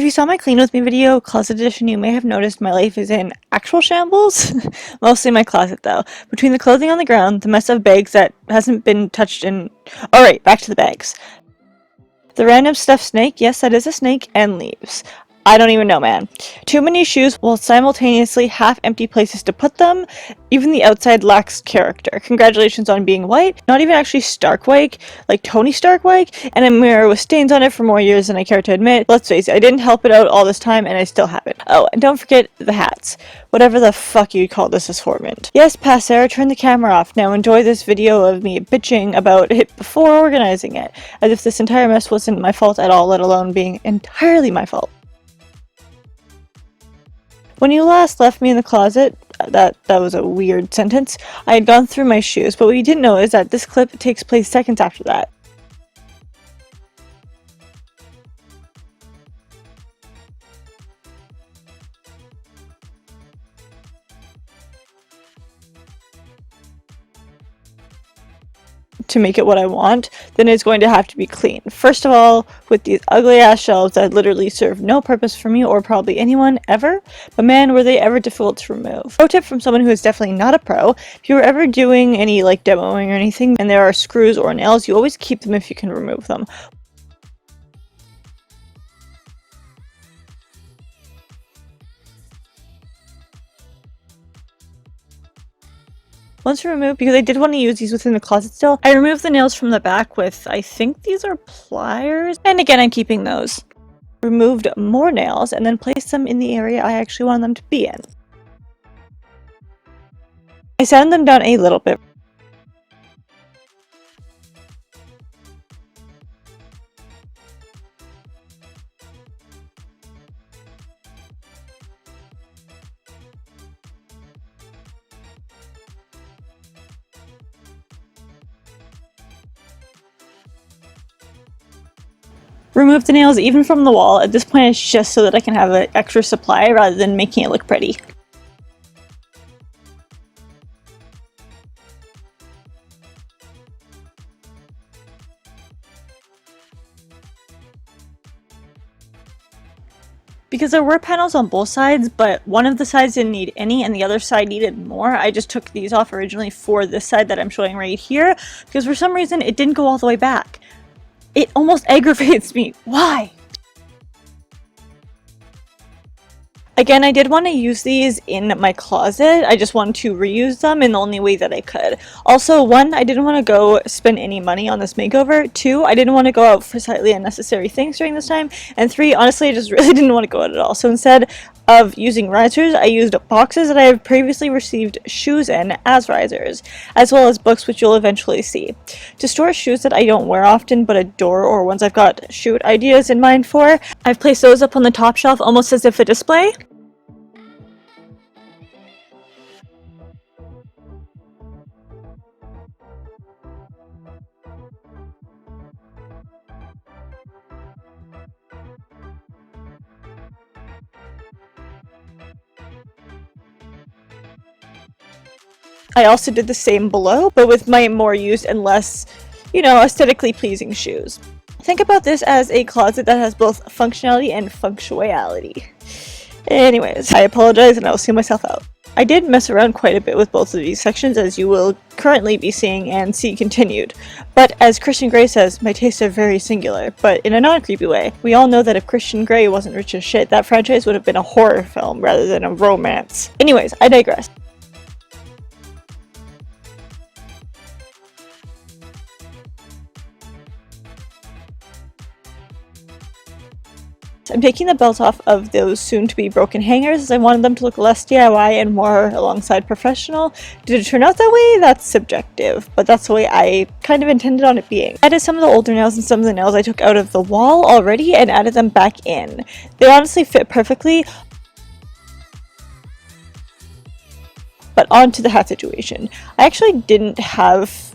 you saw my Clean With Me video, Closet Edition, you may have noticed my life is in actual shambles. Mostly my closet though. Between the clothing on the ground, the mess of bags that hasn't been touched in... Alright, back to the bags. The random stuffed snake, yes that is a snake, and leaves. I don't even know, man. Too many shoes while simultaneously half-empty places to put them. Even the outside lacks character. Congratulations on being white. Not even actually Stark white, like Tony Stark white, and a mirror with stains on it for more years than I care to admit. Let's face it, I didn't help it out all this time and I still have it. Oh, and don't forget the hats. Whatever the fuck you call this assortment. Yes, past Sarah, turn the camera off. Now enjoy this video of me bitching about it before organizing it. As if this entire mess wasn't my fault at all, let alone being entirely my fault. When you last left me in the closet, that was a weird sentence, I had gone through my shoes, but what you didn't know is that this clip takes place seconds after that. To make it what I want, then it's going to have to be clean. First of all, with these ugly ass shelves that literally serve no purpose for me or probably anyone ever, but man were they ever difficult to remove. Pro tip from someone who is definitely not a pro: if you're ever doing any like demoing or anything and there are screws or nails, you always keep them if you can remove them. Once removed, because I did want to use these within the closet still, I removed the nails from the back with, I think these are pliers, and again I'm keeping those. Removed more nails and then placed them in the area I actually wanted them to be in. I sanded them down a little bit. Remove the nails even from the wall. At this point it's just so that I can have an extra supply rather than making it look pretty. Because there were panels on both sides, but one of the sides didn't need any and the other side needed more, I just took these off originally for this side that I'm showing right here, because for some reason it didn't go all the way back. It almost aggravates me. Why? Again, I did want to use these in my closet. I just wanted to reuse them in the only way that I could. Also, 1, I didn't want to go spend any money on this makeover. 2, I didn't want to go out for slightly unnecessary things during this time. And 3, honestly, I just really didn't want to go out at all. So instead of using risers, I used boxes that I have previously received shoes in as risers, as well as books, which you'll eventually see. To store shoes that I don't wear often but adore, or ones I've got shoot ideas in mind for, I've placed those up on the top shelf almost as if a display. I also did the same below, but with my more used and less, you know, aesthetically pleasing shoes. Think about this as a closet that has both functionality and functionality. Anyways, I apologize and I'll see myself out. I did mess around quite a bit with both of these sections, as you will currently be seeing and see continued. But as Christian Grey says, my tastes are very singular, but in a non-creepy way. We all know that if Christian Grey wasn't rich as shit, that franchise would have been a horror film rather than a romance. Anyways, I digress. I'm taking the belt off of those soon-to-be broken hangers as I wanted them to look less DIY and more alongside professional. Did it turn out that way? That's subjective, but that's the way I kind of intended on it being. I added some of the older nails and some of the nails I took out of the wall already and added them back in. They honestly fit perfectly. But on to the hat situation. I actually didn't have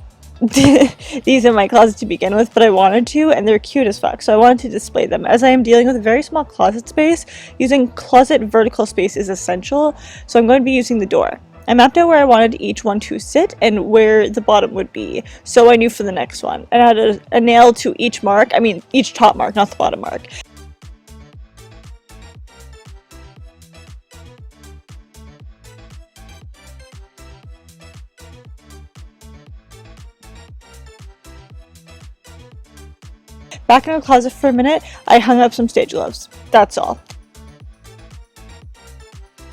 these in my closet to begin with, but I wanted to, and they're cute as fuck, so I wanted to display them. As I am dealing with a very small closet space, using closet vertical space is essential, so I'm going to be using the door. I mapped out where I wanted each one to sit and where the bottom would be, so I knew for the next one. I added a nail to each mark, I mean each top mark, not the bottom mark. Back in the closet for a minute, I hung up some stage gloves. That's all.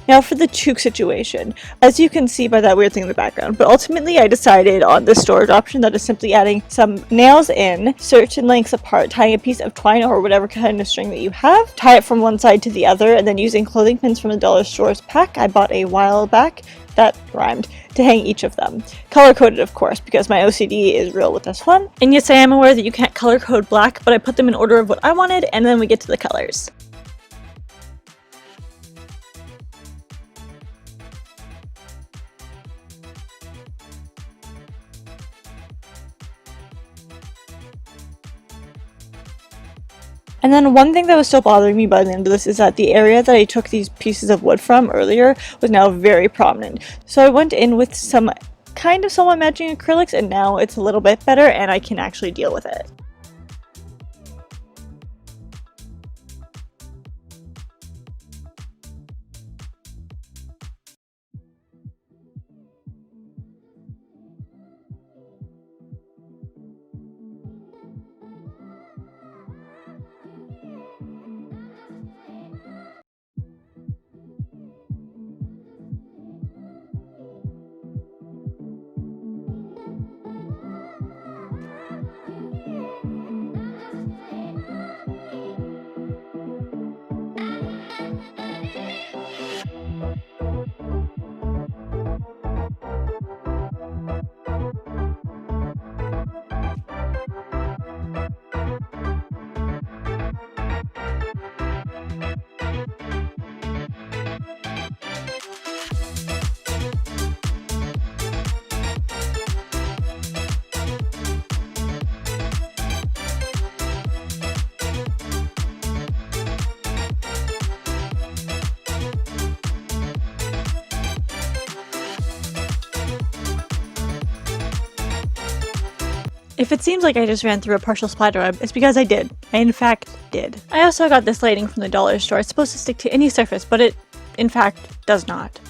Now for the toque situation. As you can see by that weird thing in the background, but ultimately I decided on the storage option that is simply adding some nails in certain lengths apart, tying a piece of twine or whatever kind of string that you have, tie it from one side to the other, and then using clothing pins from the dollar store's pack I bought a while back, that rhymed, to hang each of them. Color coded, of course, because my OCD is real with this one. And yes, I am aware that you can't color code black, but I put them in order of what I wanted, and then we get to the colors. And then one thing that was still bothering me by the end of this is that the area that I took these pieces of wood from earlier was now very prominent. So I went in with some kind of somewhat matching acrylics, and now it's a little bit better and I can actually deal with it. If it seems like I just ran through a partial splatter web, it's because I did. I in fact did. I also got this lighting from the dollar store. It's supposed to stick to any surface, but it in fact does not.